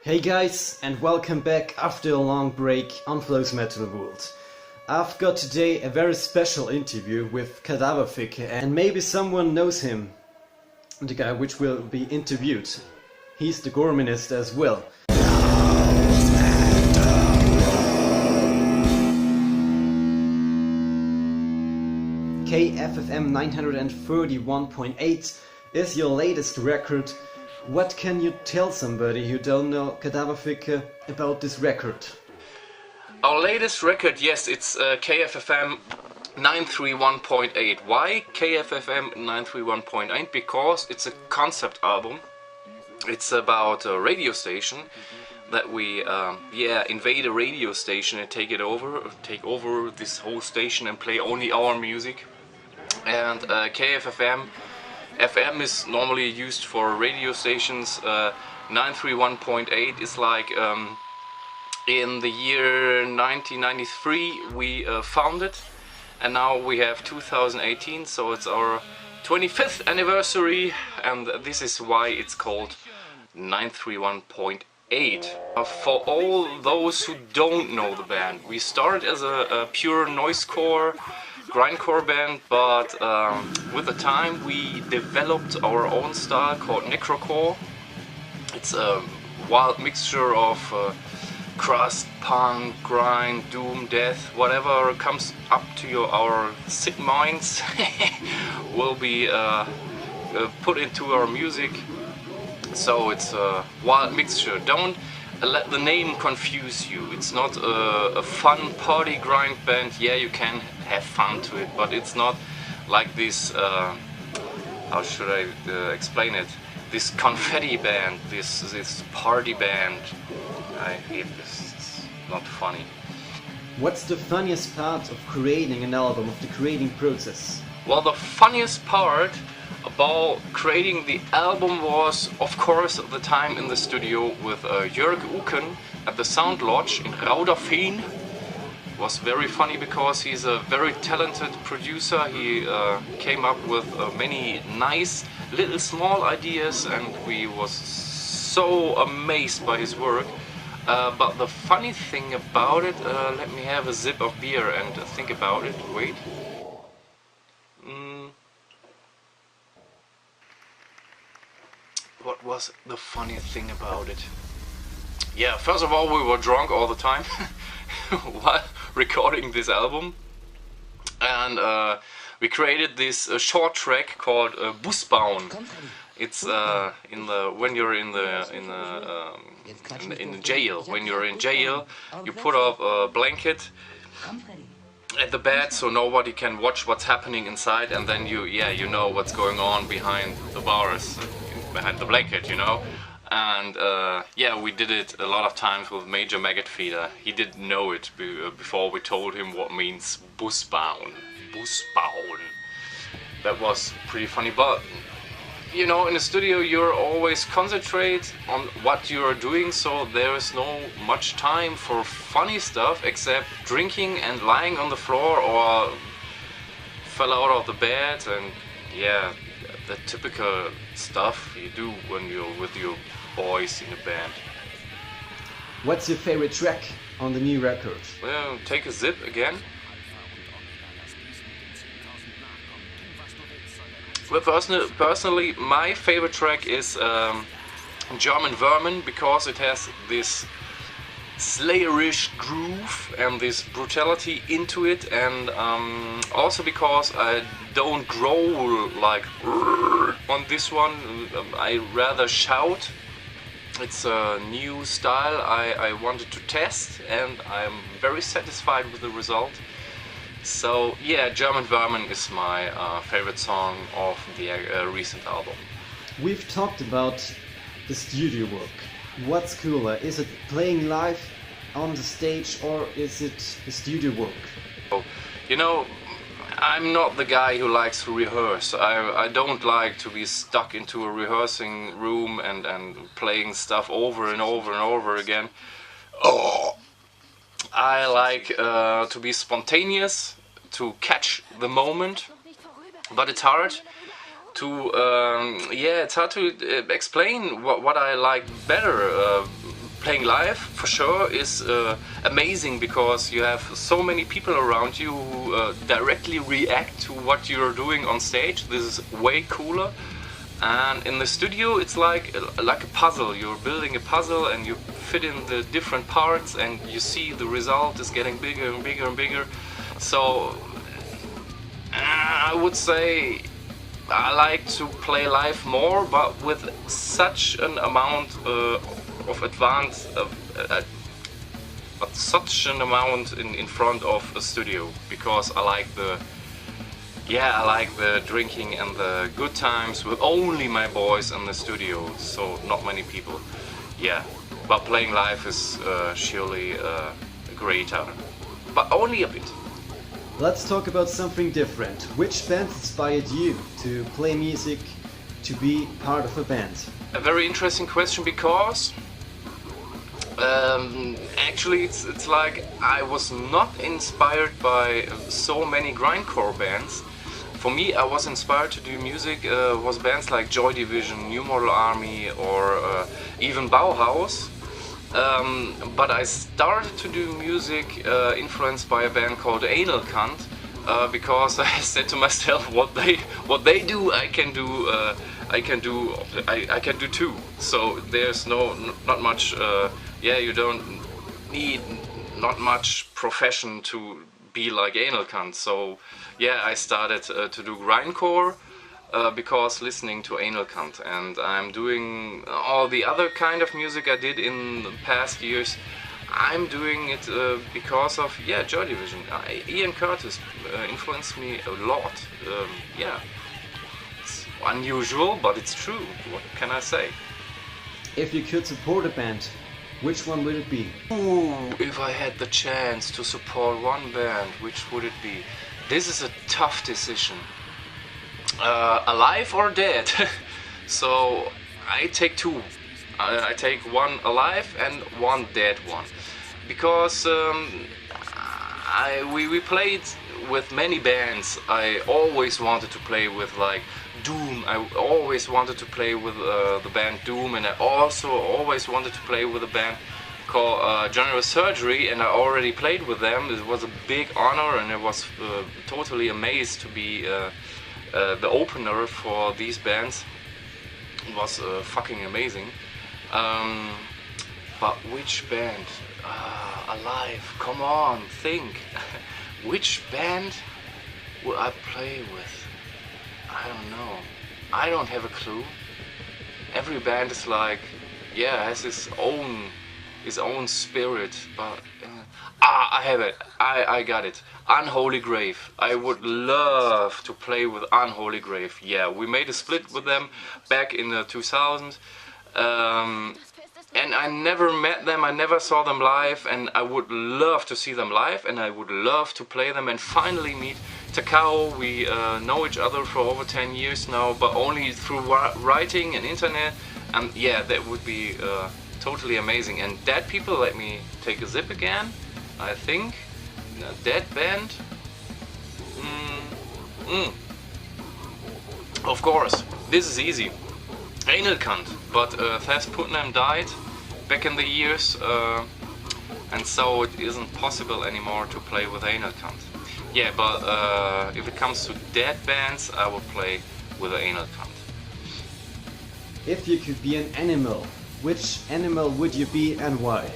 Hey guys, and welcome back after a long break on Flo's Metal World. I've got today a very special interview with Kadaverficker, and maybe someone knows him, the guy which will be interviewed. He's the Goreminister as well. Kffm 931.8 is your latest record. What can you tell somebody who don't know Kadaverficker about this record? Our latest record, yes, it's Kffm 931.8. Why Kffm 931.8? Because it's a concept album. It's about a radio station that we invade a radio station and take over this whole station and play only our music. And Kffm FM is normally used for radio stations. 931.8 is like in the year 1993 we founded, and now we have 2018, so it's our 25th anniversary, and this is why it's called 931.8. For all those who don't know the band, we started as a pure noisecore grindcore band, but with the time we developed our own style called necrocore. It's a wild mixture of crust, punk, grind, doom, death, whatever comes up to our sick minds will be put into our music. So it's a wild mixture. Don't let the name confuse you. It's not a fun party grind band. Yeah, you can have fun to it, but it's not like this, how should I explain it? This confetti band, this party band. I hate this, it's not funny. What's the funniest part of creating an album, of the creating process? Well, the funniest part about creating the album was, of course, the time in the studio with Jörg Uken at the Sound Lodge in Rauderfehn. Was very funny because he's a very talented producer. He came up with many nice little small ideas, and we was so amazed by his work. But the funny thing about it, let me have a sip of beer and think about it. Wait. What was the funny thing about it? Yeah, first of all, we were drunk all the time while recording this album, and we created this short track called Busbauen. It's when you're in the jail. When you're in jail, you put up a blanket at the bed so nobody can watch what's happening inside, and then you know what's going on behind the bars, behind the blanket, you know. And we did it a lot of times with Major Maggot Feeder. He didn't know it before we told him what means Busbauen. Busbauen. That was pretty funny, but you know, in the studio you're always concentrate on what you're doing, so there is no much time for funny stuff except drinking and lying on the floor or fell out of the bed, and yeah, the typical stuff you do when you're with your boys in a band. What's your favorite track on the new record? Well, take a sip again. Well, personally, my favorite track is German Vermin, because it has this slayerish groove and this brutality into it, and also because I don't growl like on this one. I rather shout. It's a new style I wanted to test, and I'm very satisfied with the result. So yeah, German Vermin is my favorite song of the recent album. We've talked about the studio work. What's cooler? Is it playing live on the stage, or is it the studio work? You know, I'm not the guy who likes to rehearse. I don't like to be stuck into a rehearsing room and playing stuff over and over and over again. Oh, I like to be spontaneous, to catch the moment, but it's hard to explain what I like better. playing live for sure is amazing, because you have so many people around you who directly react to what you're doing on stage. This is way cooler. And in the studio it's like a puzzle. You're building a puzzle and you fit in the different parts and you see the result is getting bigger and bigger and bigger. So I would say I like to play live more, but with such an amount of advance, but such an amount in front of a studio, because I like the drinking and the good times with only my boys in the studio, so not many people. Yeah, but playing live is surely greater, but only a bit. Let's talk about something different. Which band inspired you to play music, to be part of a band? A very interesting question, because actually it's like I was not inspired by so many grindcore bands. For me, I was inspired to do music was bands like Joy Division, New Model Army, or even Bauhaus. But I started to do music influenced by a band called Anal Cunt, because I said to myself, what they do, I can do too. So there's not much. You don't need not much profession to be like Anal Cunt. So yeah, I started to do grindcore. Because listening to Anal Cunt, and I'm doing all the other kind of music I did in the past years. I'm doing it because of Joy Division. Ian Curtis influenced me a lot. It's unusual, but it's true. What can I say? If you could support a band, which one would it be? Ooh, if I had the chance to support one band, which would it be? This is a tough decision. Alive or dead? So I take two. I take one alive and one dead one, because we played with many bands. I always wanted to play with like Doom. I always wanted to play with the band Doom, and I also always wanted to play with a band called General Surgery, and I already played with them. It was a big honor, and I was totally amazed to be the opener for these bands. It was fucking amazing. But which band? Alive, come on, think. Which band would I play with? I don't know. I don't have a clue. Every band is like, has its own spirit, but I have it. I got it. Unholy Grave. I would love to play with Unholy Grave. Yeah, we made a split with them back in the 2000s. And I never met them, I never saw them live, and I would love to see them live, and I would love to play them and finally meet Takao. We know each other for over 10 years now, but only through writing and internet, and that would be totally amazing. And Dead People, let me take a zip again, I think. Dead band? Of course, this is easy. Anal Cunt, but Thas Putnam died back in the years, and so it isn't possible anymore to play with Anal Cunt. Yeah, but if it comes to dead bands, I would play with Anal Cunt. If you could be an animal, which animal would you be and why?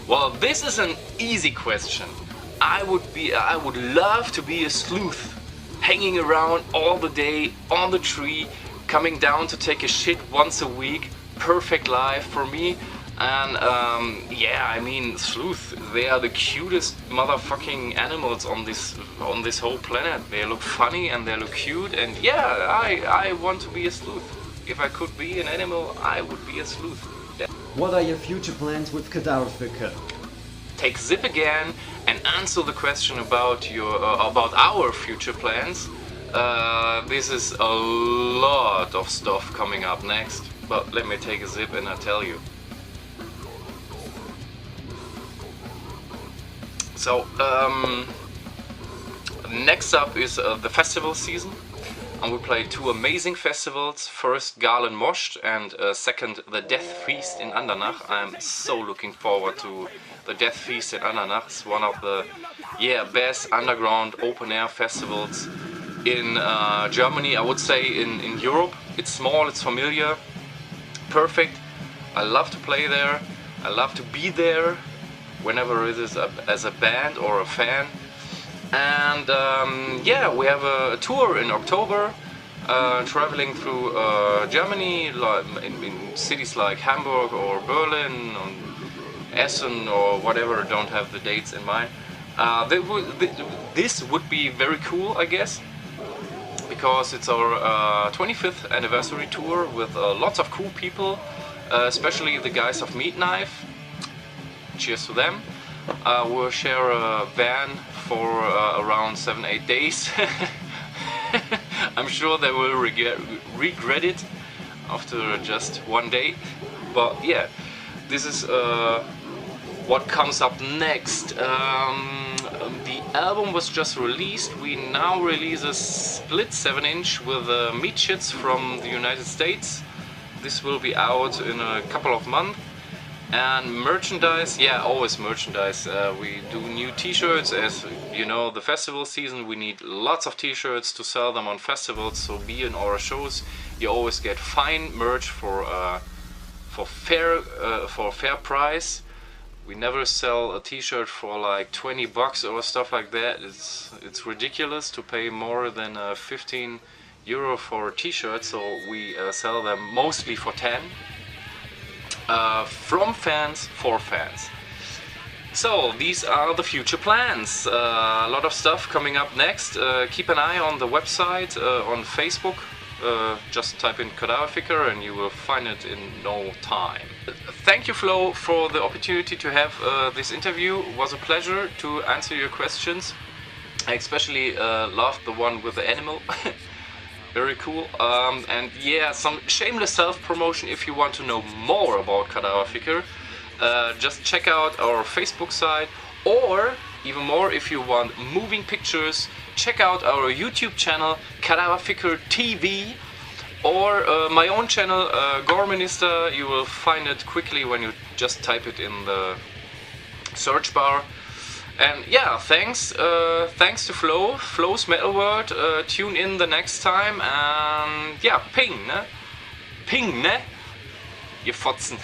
Well, this is an easy question. I would love to be a sleuth, hanging around all the day on the tree, coming down to take a shit once a week. Perfect life for me. And I mean, sleuth, they are the cutest motherfucking animals on this whole planet. They look funny and they look cute, and I want to be a sleuth. If I could be an animal, I would be a sleuth. What are your future plans with Kadaverficker? Take zip again and answer the question about our future plans. This is a lot of stuff coming up next, but let me take a zip and I'll tell you. So next up is the festival season. and we played 2 amazing festivals. First Galen Most and second the Death Feast in Andernach. I'm so looking forward to the Death Feast in Andernach. It's one of the best underground open air festivals in Germany, I would say in Europe. It's small, it's familiar, perfect. I love to play there, I love to be there whenever it is as a band or a fan. And we have a tour in October, traveling through Germany, in cities like Hamburg or Berlin, or Essen or whatever. Don't have the dates in mind. This would be very cool, I guess, because it's our 25th anniversary tour with lots of cool people, especially the guys of Meat Knife. Cheers to them. We'll share a van for around 7-8 days. I'm sure they will regret it after just one day. But yeah, this is what comes up next. The album was just released. We now release a split 7-inch with meat shits from the United States. This will be out in a couple of months. And merchandise, always merchandise. We do new t-shirts. As you know, the festival season, we need lots of t-shirts to sell them on festivals. So be in our shows, you always get fine merch for fair price. We never sell a t-shirt for like 20 bucks or stuff like that. It's ridiculous to pay more than 15 euro for a t-shirt. So we sell them mostly for 10. From fans for fans. So these are the future plans. A lot of stuff coming up next. Keep an eye on the website, on Facebook. Just type in Kadaverficker and you will find it in no time. Thank you, Flo, for the opportunity to have this interview. It was a pleasure to answer your questions. I especially loved the one with the animal. Very cool. And yeah, some shameless self-promotion. If you want to know more about Kadaverficker, just check out our Facebook site, or even more, if you want moving pictures, check out our YouTube channel, Kadaverficker TV, or my own channel, Goreminister. You will find it quickly when you just type it in the search bar. And yeah, thanks to Flo's Metal World. Tune in the next time, and yeah, ping, ne? Ping, ne? Ihr Fotzen.